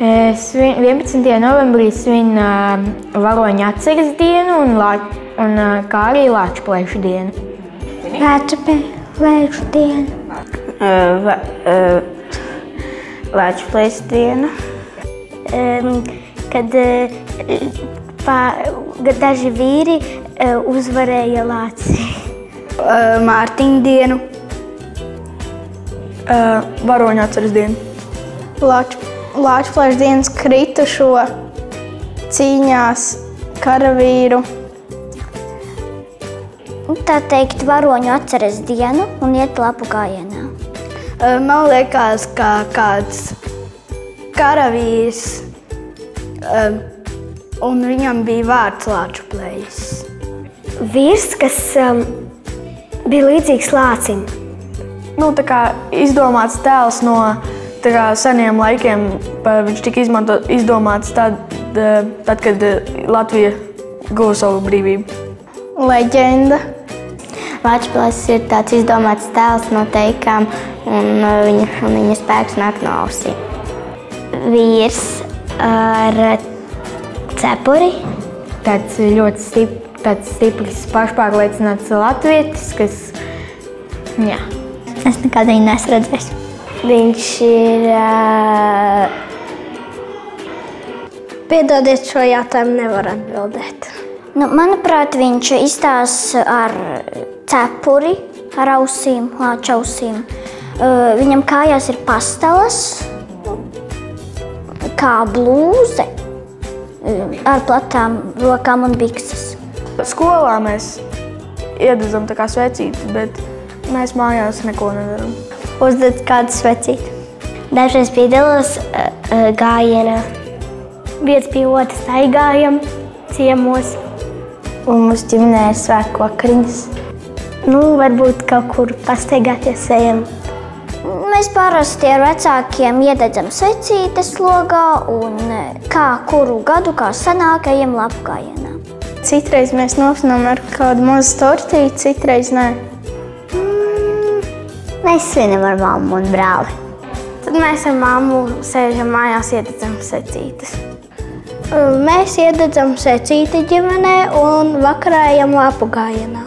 11. novembrī svin varoņu atceres dienu un kā arī Lāčplēšu dienu. Lāčplēšu dienu. Lāčplēšu dienu. Kad daži vīri uzvarēja Lāci. Mārtiņu dienu. Varoņu atceres dienu. Lāčplēšu dienas kritušo cīņās karavīru. Tā teikt, varoņu atceres dienu un iet lapu gājienā. Man liekas, ka kāds karavīrs un viņam bija vārds Lāčplējs. Vīrs, kas bija līdzīgs Lācim. Tā kā izdomāts tēls no seniem laikiem. Viņš tika izdomāts tad, kad Latvija guva savu brīvību. Leģenda. Lāčplēsis ir tāds izdomāts tēls no teikām, un viņa spēks nāk no ausīm. Vīrs ar cepuri. Tāds ļoti stiprs, pašpārliecināts latvietis, kas, jā. Es nekad viņu neesmu redzējis. Viņš ir... Piedodiet, šo jautājumu nevar atbildēt. Manuprāt, viņš izstāsta ar cepuri, ar ausīm, lāča ausīm. Viņam kājās ir pastalas, kā blūze, ar platām rokām un bikses. Skolā mēs iededzam tā kā svecītes, bet mēs mājās neko nedaram. Uzdod kādu svecīti. Dažreiz piedalos gājienā. Viens pie otras staigājam ciemos. Un mūsu ģimenē ir svētku vakariņas. Varbūt kaut kur pastaigāties ejam. Mēs parasti ar vecākiem iededzam svecītes logā un kā kuru gadu, kā sanāk, ejam lapu gājienā. Citreiz mēs nosvinām ar kādu mazu tortīti, citreiz nē. Mēs svinam ar mammu un brāli. Tad mēs ar mammu sēžam mājās, iededzam svecītes. Mēs iededzam svecīti ģimenē un vakarā ejam lapu gājienā.